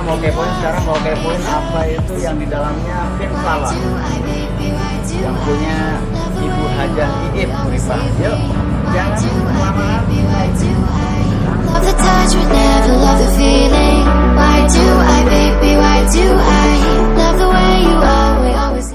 mau kepoin sekarang, mau kepoin apa itu yang di dalamnya Fin Salon yang punya Ibu Hajah Iip Puripah. Yuk, jangan kelamaan. Love the touch but never love the feeling. Why do I, baby, why do I love the way you are, we always.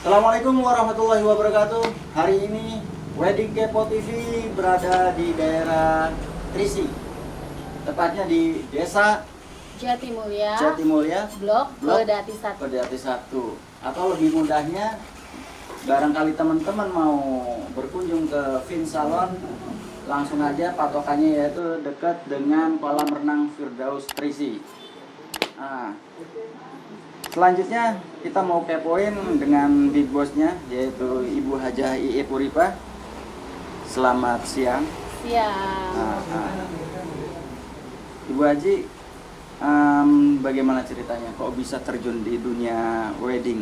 Assalamualaikum warahmatullahi wabarakatuh. Hari ini Wedding Kepo TV berada di daerah Trisi, tepatnya di desa Jatimulya, Blok Pedati 1. Pedati 1. Atau lebih mudahnya, barangkali teman-teman mau berkunjung ke Fin Salon, langsung aja patokannya yaitu dekat dengan kolam renang Firdaus Trisi. Nah, selanjutnya kita mau kepoin dengan big bossnya, yaitu Ibu Hajah Iip Puripah. Selamat siang. Siang. Ibu Haji, bagaimana ceritanya kok bisa terjun di dunia wedding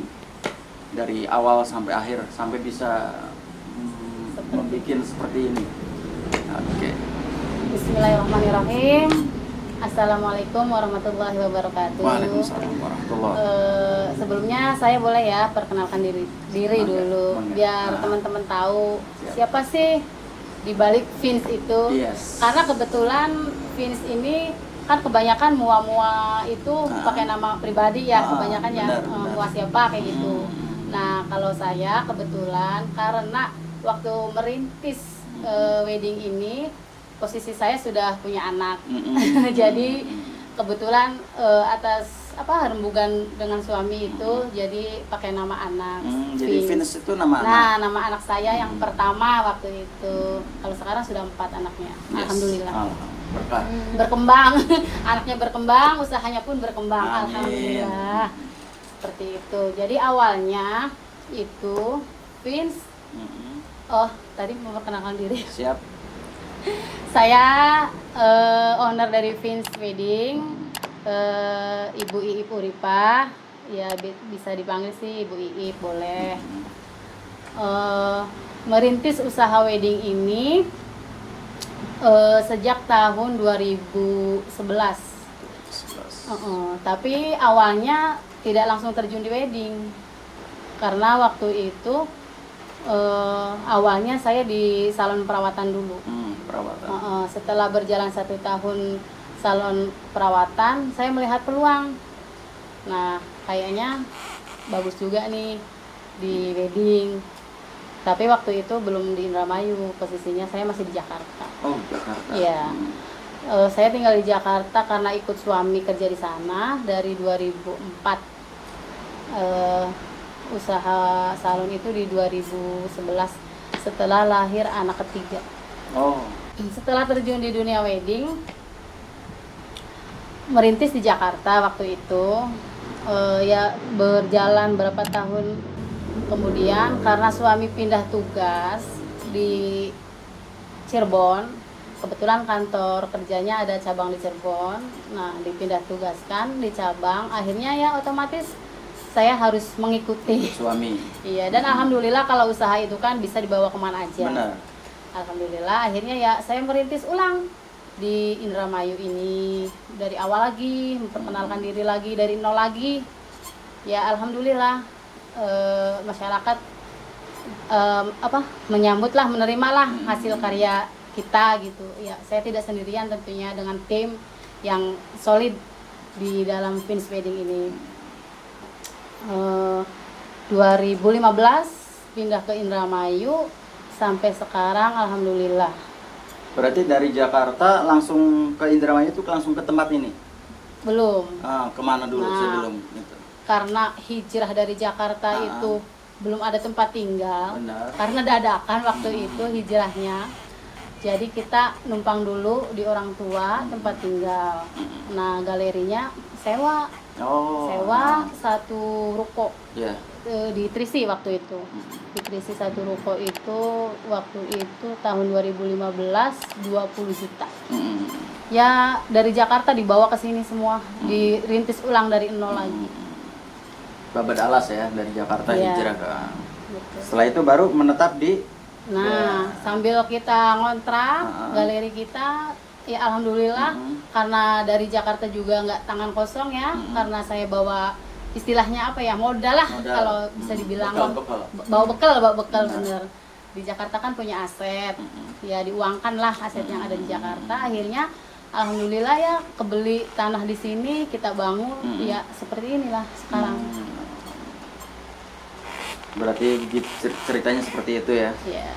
dari awal sampai akhir sampai bisa membuat seperti ini? Oke. Bismillahirrahmanirrahim. Assalamualaikum warahmatullahi wabarakatuh. Waalaikumsalam warahmatullahi. Sebelumnya saya boleh ya perkenalkan diri dulu, biar teman-teman tahu siapa sih di balik Fins itu. Yes. Karena kebetulan Fins ini kan kebanyakan mua-mua itu pakai nama pribadi ya, kebanyakan ya benar. mua siapa kayak gitu. Nah, kalau saya kebetulan karena waktu merintis wedding ini posisi saya sudah punya anak. Jadi kebetulan atas rembugan dengan suami itu jadi pakai nama anak. Jadi Fins itu nama anak. Nah, nama anak saya yang pertama waktu itu. Kalau sekarang sudah 4 anaknya. Yes. Alhamdulillah. Berkah. Berkembang. Anaknya berkembang, usahanya pun berkembang. Amin. Alhamdulillah. Seperti itu. Jadi awalnya itu Fins. Oh, tadi memperkenalkan diri. Siap. Saya owner dari Fins Wedding, Ibu Iip Puripah, ya bisa dipanggil sih Ibu Iip boleh. Merintis usaha wedding ini sejak tahun 2011. Tapi awalnya tidak langsung terjun di wedding, karena waktu itu awalnya saya di salon perawatan dulu. Perawatan. Setelah berjalan 1 tahun salon perawatan, saya melihat peluang. Nah, kayaknya bagus juga nih di wedding. Tapi waktu itu belum di Indramayu, posisinya saya masih di Jakarta. Oh, Jakarta. Iya. Saya tinggal di Jakarta karena ikut suami kerja di sana dari 2004. Usaha salon itu di 2011 setelah lahir anak ketiga. Oh. Setelah terjun di dunia wedding, merintis di Jakarta waktu itu, ya berjalan berapa tahun kemudian karena suami pindah tugas di Cirebon. Kebetulan kantor kerjanya ada cabang di Cirebon. Nah, dipindah tugaskan di cabang, akhirnya ya otomatis saya harus mengikuti Suami. Iya, dan alhamdulillah kalau usaha itu kan bisa dibawa kemana aja. Benar. Alhamdulillah akhirnya ya saya merintis ulang di Indramayu ini dari awal lagi, memperkenalkan diri lagi dari nol lagi. Ya alhamdulillah masyarakat menyambutlah, menerimalah hasil karya kita gitu. Ya, saya tidak sendirian tentunya, dengan tim yang solid di dalam Fins Wedding ini. 2015 pindah ke Indramayu sampai sekarang alhamdulillah. Berarti dari Jakarta langsung ke Indramayu itu langsung ke tempat ini? Belum. Kemana dulu Nah, sebelum itu? Karena hijrah dari Jakarta itu belum ada tempat tinggal. Benar. Karena dadakan waktu itu hijrahnya. Jadi kita numpang dulu di orang tua tempat tinggal. Nah, galerinya sewa. Sewa 1 ruko. Ya. Di Trisi waktu itu. Di Trisi 1 ruko itu waktu itu tahun 2015 20 juta. Ya dari Jakarta dibawa ke sini semua, dirintis ulang dari nol lagi. Babat alas ya, dari Jakarta Iya. hijrah ke. Gitu. Setelah itu baru menetap di Nah, sambil kita ngontrak Ah. galeri kita, ya alhamdulillah karena dari Jakarta juga nggak tangan kosong ya, karena saya bawa istilahnya apa ya, modal lah Modal. kalau bisa dibilang. Bekal. Bawa bekal Benar. bener. Di Jakarta kan punya aset, ya diuangkan lah aset yang ada di Jakarta. Akhirnya alhamdulillah ya kebeli tanah di sini, kita bangun, ya seperti inilah sekarang. Berarti ceritanya seperti itu ya. Ya.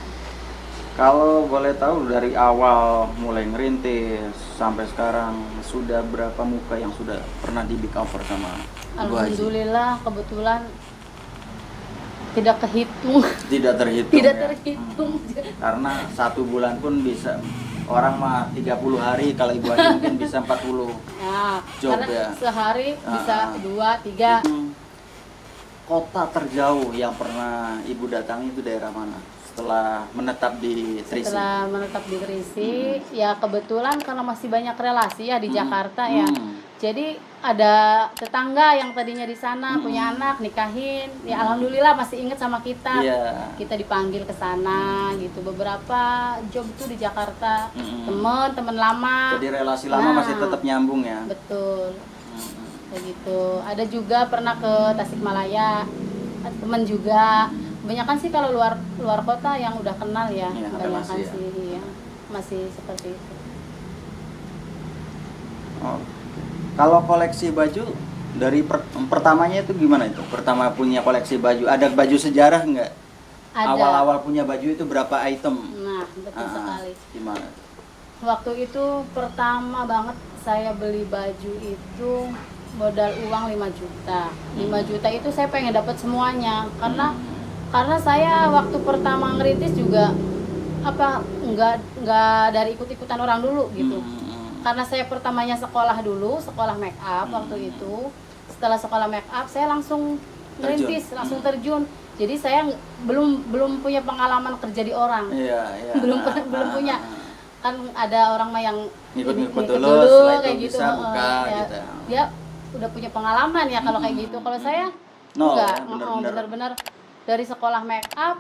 Kalau boleh tahu dari awal mulai ngerintis sampai sekarang sudah berapa muka yang sudah pernah di cover sama Ibu Haji? Alhamdulillah kebetulan tidak kehitung. Tidak terhitung. Tidak ya? terhitung. Karena 1 bulan pun bisa, orang mah 30 hari, kalau Ibu Haji mungkin bisa 40. Nah, Job karena ya. sehari bisa Ah. 2, 3. Kota terjauh yang pernah Ibu datangi itu daerah mana? Setelah menetap di Trisi. Setelah menetap di Trisi, ya kebetulan karena masih banyak relasi ya di Jakarta ya. Jadi ada tetangga yang tadinya di sana punya anak, nikahin. Ya alhamdulillah masih inget sama kita. Iya. Kita dipanggil ke sana gitu. Beberapa job itu di Jakarta. Temen lama. Jadi relasi lama Nah. masih tetap nyambung ya. Betul. Kayak gitu. Ada juga pernah ke Tasikmalaya, teman juga. Kebanyakan sih kalau luar kota yang udah kenal ya, Iya, kebanyakan relasi ya. sih iya. Masih seperti itu. Oh. Kalau koleksi baju dari pertamanya itu gimana itu? Pertama punya koleksi baju, ada baju sejarah nggak? Ada. Awal-awal punya baju itu berapa item? Nah, betul sekali. Gimana? Waktu itu pertama banget saya beli baju itu modal uang 5 juta. 5 juta itu saya pengen dapat semuanya karena saya waktu pertama ngerintis juga nggak dari ikut-ikutan orang dulu gitu. Karena saya pertamanya sekolah dulu, sekolah make up waktu itu. Setelah sekolah make up saya langsung ngerintis, langsung terjun. Jadi saya belum punya pengalaman kerja di orang. Iya. belum punya. Kan ada orang mah yang Ngikut-ngikut ngikut dulu, setelah itu kayak gitu. bisa buka ya, gitu. Dia udah punya pengalaman ya kalau kayak gitu. Kalau saya Nol, enggak, ya, bener-bener. benar-benar dari sekolah make up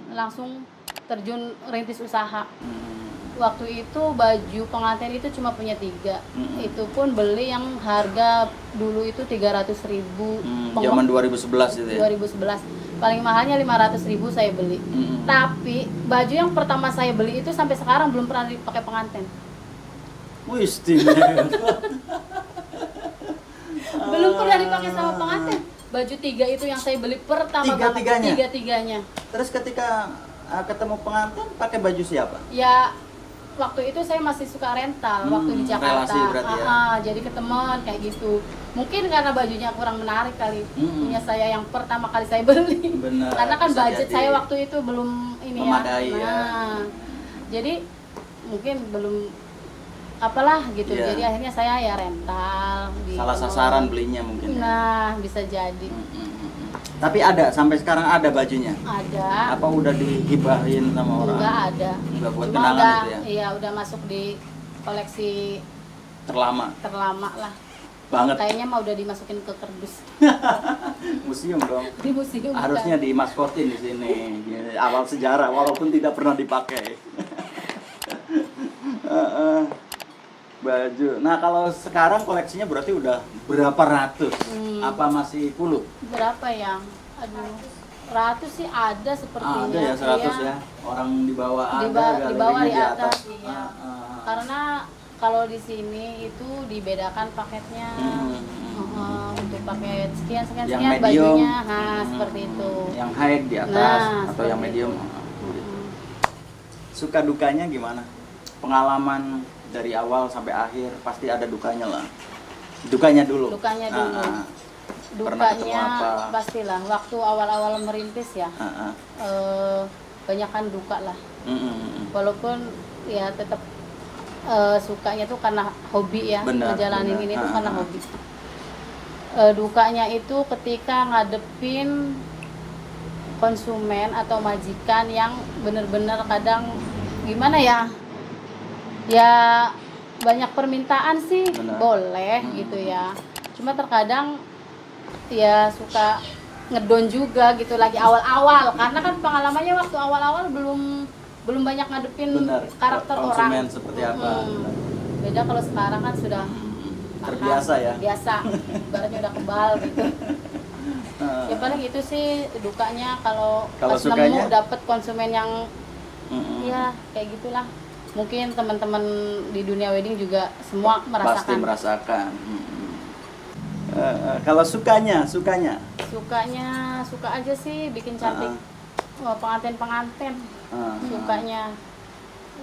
langsung terjun rintis usaha. Waktu itu baju pengantin itu cuma punya 3. Itu pun beli yang harga dulu itu 300.000. Zaman 2011 itu ya. 2011. Paling mahalnya 500.000 saya beli. Tapi baju yang pertama saya beli itu sampai sekarang belum pernah dipakai pengantin. Wih, istimewa. Belum pernah dipakai sama pengantin. Baju 3 itu yang saya beli pertama banget. Tiga-tiganya? Tiga-tiganya. Terus ketika ketemu pengantin pakai baju siapa? Ya waktu itu saya masih suka rental waktu di Jakarta. Relasi berarti ya? Jadi ke teman kayak gitu. Mungkin karena bajunya kurang menarik kali. Punya saya yang pertama kali saya beli. Benar, Karena kan bisa budget jadi. saya waktu itu belum ini Memadai ya. ya. Nah, jadi mungkin belum apalah gitu. Iya. Jadi akhirnya saya ya rental di Salah teman. sasaran belinya mungkin. Ya? Nah, bisa jadi. Tapi ada, sampai sekarang ada bajunya? Ada. Apa udah dihibahin sama orang? Enggak ada. Enggak buat Cuma kenangan udah, itu ya? Iya, udah masuk di koleksi Terlama terlama lah. banget. Kayaknya mah udah dimasukin ke kardus. Museum dong. Di museum. Harusnya kan. dimaskotin di sini. Awal sejarah walaupun tidak pernah dipakai. Baju. Nah, kalau sekarang koleksinya berarti udah berapa ratus? Apa masih puluh? Berapa ya? Aduh. Ratus sih ada sepertinya. Ada ya 100 Iya. ya. Orang di bawah Di ada, di bawah di galerinya atas, iya. Ah. Karena kalau di sini itu dibedakan paketnya. Untuk paket sekian Yang sekian medium. bajunya, nah seperti itu. Yang high di atas Nah, atau yang seperti medium. itu. Suka dukanya gimana? Pengalaman dari awal sampai akhir pasti ada dukanya lah. Dukanya dulu. Dukanya dulu. Pernah ketemu Dukanya apa? pastilah waktu awal-awal merintis ya. Banyakan duka lah. Walaupun ya tetap sukanya tuh karena hobi ya. Benar, Ngejalanin benar. ini tuh karena hobi. Dukanya itu ketika ngadepin konsumen atau majikan yang bener-bener kadang gimana ya banyak permintaan sih. Benar. Boleh gitu ya, cuma terkadang ya suka ngedon juga gitu lagi awal-awal, karena kan pengalamannya waktu awal-awal belum banyak ngadepin Benar. karakter Konsumen orang. seperti apa. Benar. Beda kalau sekarang kan sudah Terbiasa ya. biasa, baratnya udah kebal gitu. Ya paling itu sih dukanya kalau Kalau pas sukanya? nemu dapet konsumen yang Mm-mm. ya kayak gitulah. Mungkin teman-teman di dunia wedding juga semua Pasti merasakan. merasakan. Kalau sukanya Suka aja sih bikin cantik pengantin sukanya,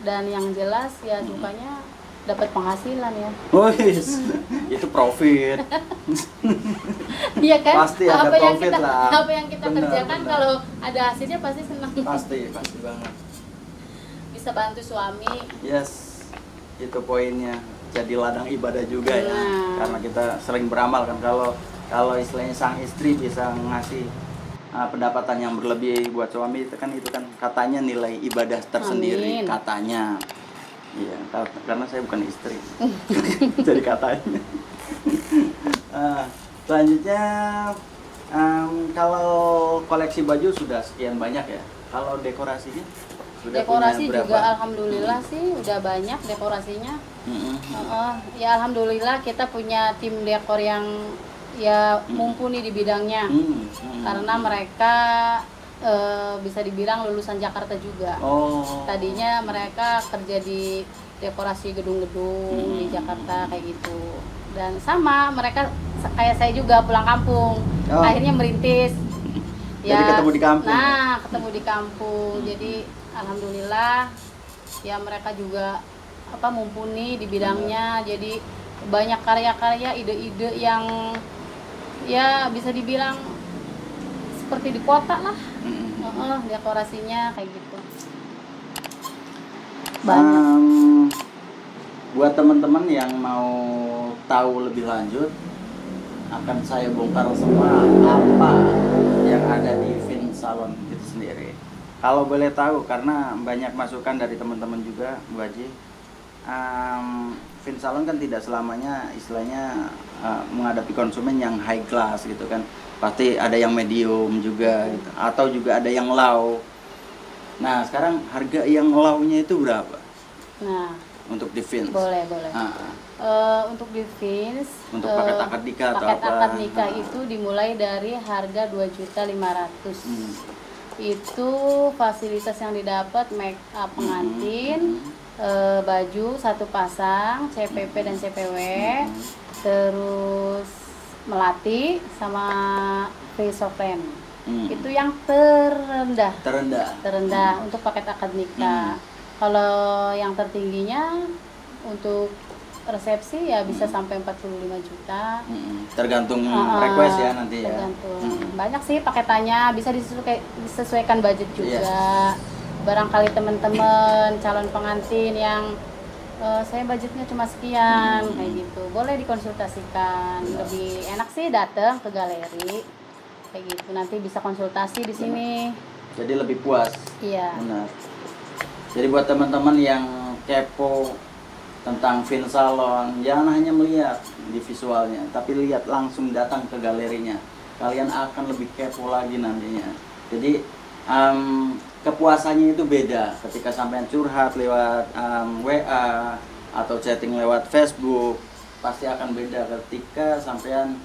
dan yang jelas ya sukanya dapat penghasilan ya. Wis, itu profit. Iya kan? Pasti ada apa yang profit kita lah. apa yang kita Benar, kerjakan benar. kalau ada hasilnya pasti senang. Pasti banget. Bisa bantu suami. Yes, itu poinnya. Jadi ladang ibadah juga ya, Nah. karena kita sering beramal kan. Kalau istilahnya sang istri bisa ngasih pendapatan yang berlebih buat suami, itu kan katanya nilai ibadah tersendiri. Amin. Katanya. Iya, karena saya bukan istri. Jadi katanya. Selanjutnya, kalau koleksi baju sudah sekian banyak ya. Kalau dekorasinya sudah Dekorasi punya berapa? juga alhamdulillah sih udah banyak dekorasinya. Mm-mm. Ya alhamdulillah kita punya tim dekor yang ya mumpuni di bidangnya. Karena mereka bisa dibilang lulusan Jakarta juga. Oh. Tadinya mereka kerja di dekorasi gedung-gedung di Jakarta kayak gitu. Dan sama mereka kayak saya juga pulang kampung. Oh. Akhirnya merintis. Jadi ketemu di kampung. Nah, ketemu di kampung. Jadi alhamdulillah ya mereka juga mumpuni di bidangnya. Jadi banyak karya-karya, ide-ide yang ya bisa dibilang seperti di kota lah. Dekorasinya kayak gitu. Banyak. Buat teman-teman yang mau tahu lebih lanjut, akan saya bongkar semua apa yang ada di Fin Salon itu sendiri. Kalau boleh tahu, karena banyak masukan dari teman-teman juga, Bu Haji. Fin Salon kan tidak selamanya istilahnya menghadapi konsumen yang high class gitu kan. Pasti ada yang medium juga gitu. Atau juga ada yang low. Nah, sekarang harga yang low-nya itu berapa Nah, untuk di Fins? boleh. Untuk di Fins, Untuk paket akad nikah atau paket apa? akad nikah itu dimulai dari harga 2.500.000. Itu fasilitas yang didapat make up pengantin, baju satu pasang, CPP dan CPW, terus melati sama free software. Itu yang terendah untuk paket akad nikah. Kalau yang tertingginya untuk resepsi ya bisa sampai 45 juta. Tergantung request ya nanti ya. Tergantung. Banyak sih paketannya, bisa disesuaikan budget juga. Barangkali teman-teman calon pengantin yang saya budgetnya cuma sekian kayak gitu, boleh dikonsultasikan. Lebih enak sih datang ke galeri kayak gitu, nanti bisa konsultasi di sini. Jadi lebih puas. Iya. Benar. Jadi buat teman-teman yang kepo tentang Fin Salon, jangan hanya melihat di visualnya, tapi lihat langsung datang ke galerinya. Kalian akan lebih kepo lagi nantinya. Jadi kepuasannya itu beda ketika sampean curhat lewat WA atau chatting lewat Facebook, pasti akan beda ketika sampean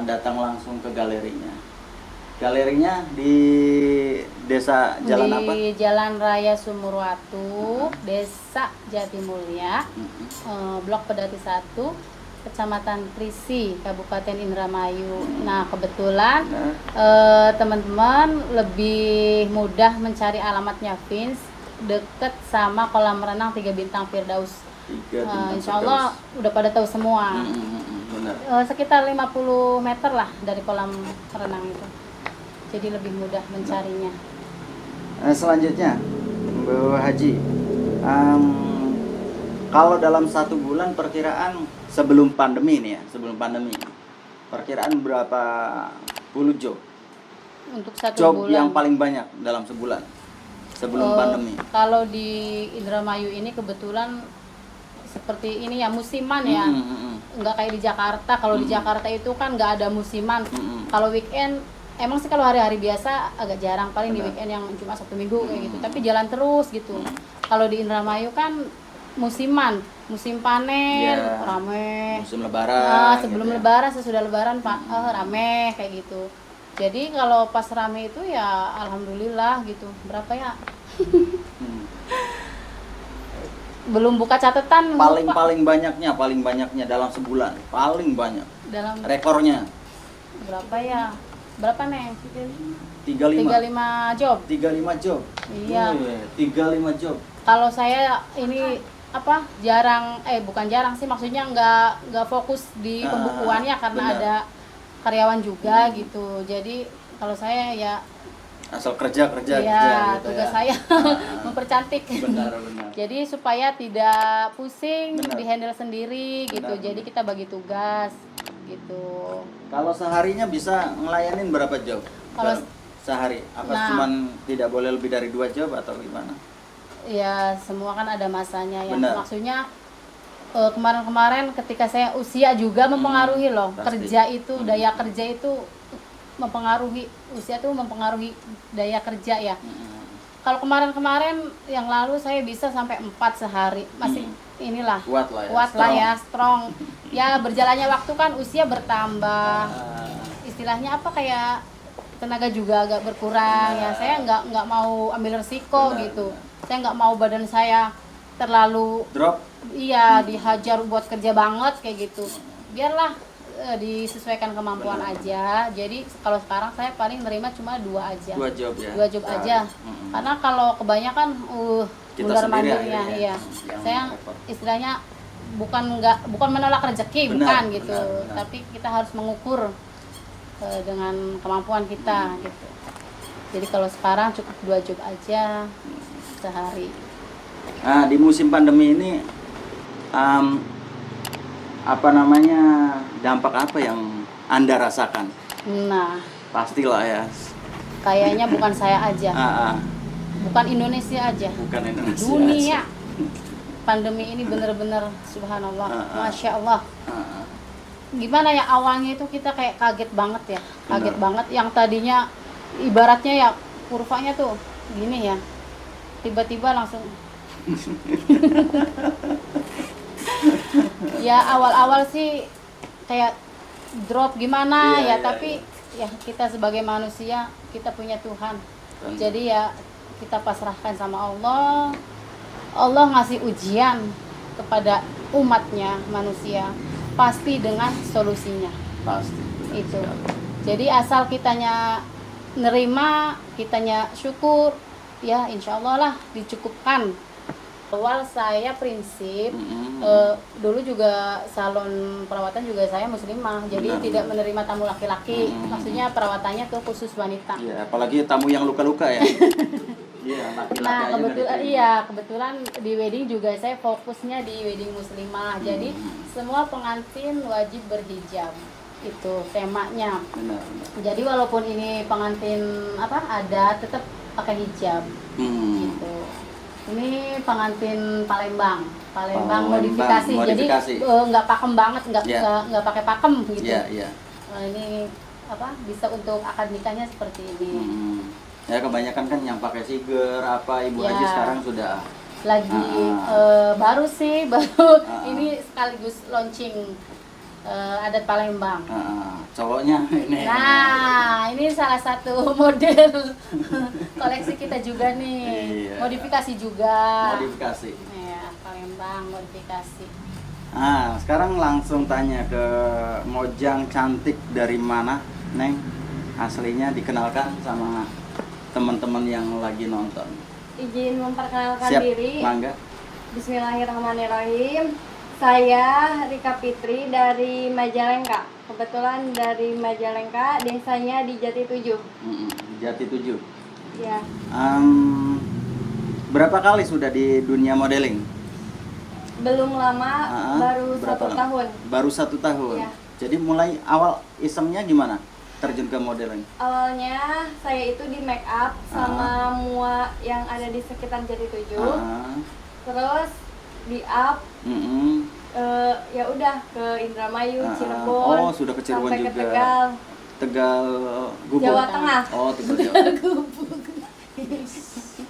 datang langsung ke galerinya. Galerinya di desa Jalan di apa? Jalan Raya Sumurwatu, Desa Jatimulya, Blok Pedati 1, Kecamatan Prisi, Kabupaten Indramayu. Nah, kebetulan teman-teman lebih mudah mencari alamatnya Fins, deket sama kolam renang 3 bintang Firdaus. Insya Allah udah pada tahu semua. Benar. Sekitar 50 meter lah dari kolam renang itu. Jadi lebih mudah mencarinya. Selanjutnya, Bu Haji, kalau dalam 1 bulan perkiraan sebelum pandemi nih ya, perkiraan berapa puluh job? Untuk 1 Job bulan. yang paling banyak dalam sebulan sebelum pandemi? Kalau di Indramayu ini kebetulan seperti ini ya, musiman ya. Nggak kayak di Jakarta. Kalau di Jakarta itu kan nggak ada musiman. Kalau weekend emang sih kalau hari-hari biasa agak jarang, paling di Benar. weekend yang Jumat Sabtu Minggu kayak gitu, tapi jalan terus gitu. Kalau di Indramayu kan musiman, musim panen, Iya. rame. Musim lebaran. Nah, sebelum gitu ya. lebaran, sesudah lebaran Pak, rame kayak gitu. Jadi kalau pas rame itu ya alhamdulillah gitu. Berapa ya? Hmm. Belum buka catatan, Paling lupa. paling banyaknya dalam sebulan. Paling banyak. Dalam Rekornya berapa ya? Berapa nih? 35. 35 job. 35 job. Iya. Wih, 35 job. Kalau saya ini apa jarang, bukan jarang sih, maksudnya nggak fokus di pembukuannya karena benar. ada karyawan juga gitu. Jadi kalau saya ya Asal kerja ya gitu tugas ya. saya Ah, mempercantik. benar. Jadi supaya tidak pusing, Benar. dihandle sendiri gitu. Benar, Jadi benar. kita bagi tugas gitu. Kalau seharinya bisa ngelayanin berapa job? Kalau sehari? Apa Nah. cuman tidak boleh lebih dari 2 job atau gimana? Ya semua kan ada masanya ya. Benar. Maksudnya kemarin-kemarin ketika saya usia juga mempengaruhi loh. pasti. Kerja itu, daya kerja itu mempengaruhi, usia itu mempengaruhi daya kerja ya. Kalau kemarin-kemarin yang lalu saya bisa sampai 4 sehari. Masih inilah Kuat lah ya. kuat lah strong. ya, strong. Ya berjalannya waktu kan usia bertambah. Ah, Istilahnya apa, kayak tenaga juga agak berkurang ya. Saya nggak mau ambil resiko Benar, gitu. benar. Saya nggak mau badan saya terlalu drop. dihajar buat kerja banget kayak gitu. Biarlah disesuaikan kemampuan aja. Jadi kalau sekarang saya paling nerima cuma 2 aja. 2 job ya. 2 job sehari. aja. Karena kalau kebanyakan Kita bundar sendiri mandirnya akhirnya iya. yang Saya repot. istilahnya bukan menolak rezeki, Benar, bukan gitu. benar. Tapi kita harus mengukur dengan kemampuan kita gitu. Jadi kalau sekarang cukup 2 job aja sehari. Nah, di musim pandemi ini apa namanya, dampak apa yang Anda rasakan? Nah, Pastilah ya. kayaknya bukan saya aja. Bukan Indonesia aja. Bukan Indonesia. Dunia. aja. Pandemi ini bener-bener subhanallah, Ah. masya Allah. Ah, Gimana ya, awalnya itu kita kayak kaget banget ya, kaget Benar. banget. Yang tadinya ibaratnya ya kurvanya tuh gini ya, tiba-tiba langsung. Ya awal-awal sih kayak drop gimana Iya, ya, iya, tapi ya kita sebagai manusia kita punya Tuhan. Benar. Jadi ya kita pasrahkan sama Allah. Allah ngasih ujian kepada umatnya manusia, pasti dengan solusinya Pasti. benar itu. sekali. Jadi asal kitanya nerima, kitanya syukur, ya insya Allah lah dicukupkan. Awal saya prinsip, dulu juga salon perawatan juga saya muslimah, jadi Benar. tidak menerima tamu laki-laki. Maksudnya perawatannya tuh khusus wanita. Iya, apalagi tamu yang luka-luka ya. Iya, laki-laki Nah, aja nggak diterima. kebetulan di wedding juga saya fokusnya di wedding muslimah. Jadi semua pengantin wajib berhijab. Itu temanya. Benar, benar. Jadi walaupun ini pengantin adat, tetap pakai hijab gitu. Ini pengantin Palembang Palembang, modifikasi. modifikasi. Jadi nggak pakem banget, Iya. nggak pakai pakem gitu. Iya, iya. Ini bisa untuk akad nikahnya seperti ini. Ya kebanyakan kan yang pakai siger ibu Ya. haji sekarang sudah Lagi baru ini sekaligus launching adat Palembang. cowoknya ini. Nah, ini salah satu model koleksi kita juga nih. Iya. Modifikasi juga. Modifikasi. Ya, Palembang modifikasi. Nah, sekarang langsung tanya ke Mojang cantik dari mana, Neng? Aslinya dikenalkan sama teman-teman yang lagi nonton. Izin memperkenalkan Siap, diri. mangga. Bismillahirrahmanirrahim. Saya Rika Fitri dari Majalengka. Kebetulan dari Majalengka, desanya di Jati 7. Jati 7. Ya, Berapa kali sudah di dunia modeling? belum lama, baru Berapa 1 lama? tahun. Baru 1 tahun. Iya. Jadi mulai awal isengnya gimana? Terjun ke modeling? Awalnya saya itu di make up sama mua yang ada di sekitar Jati 7. Terus di up, Mm-mm. ya udah ke Indramayu, Cirebon, Oh, sudah ke Cirebon sampai ke juga. Tegal. Tegal Gubuk. Jawa Tengah. Oh, Tegal Jawa.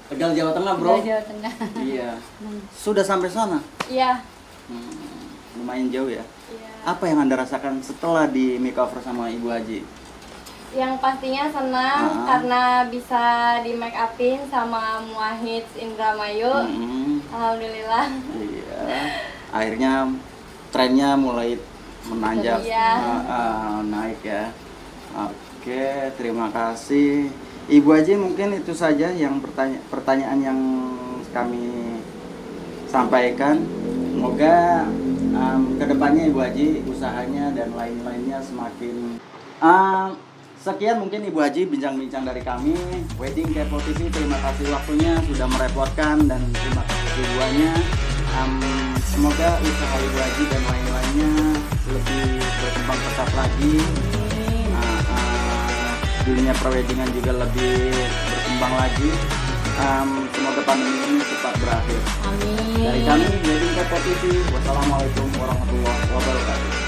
Tegal Jawa Tengah, Bro. Jawa Tengah. Iya. Sudah sampai sana? Iya. Lumayan jauh ya. Iya. Apa yang Anda rasakan setelah di makeover sama Ibu Haji? Yang pastinya senang karena bisa di make upin sama Muahid Indramayu. Alhamdulillah. Iya. Akhirnya trennya mulai menanjak, Iya. naik ya. Oke, terima kasih. Ibu Haji, mungkin itu saja yang pertanyaan yang kami sampaikan. Semoga kedepannya Ibu Haji usahanya dan lain-lainnya semakin sekian mungkin Ibu Haji bincang-bincang dari kami Wedding Kepo TV. Terima kasih waktunya sudah merepotkan dan terima kasih keduanya. Semoga usaha Ibu Haji dan lain-lainnya lebih berkembang pesat lagi. Dunia perweddingan juga lebih berkembang lagi. Semoga pandemi ini cepat berakhir. Amin. Dari kami Wedding Kepo TV. Wassalamualaikum warahmatullahi wabarakatuh.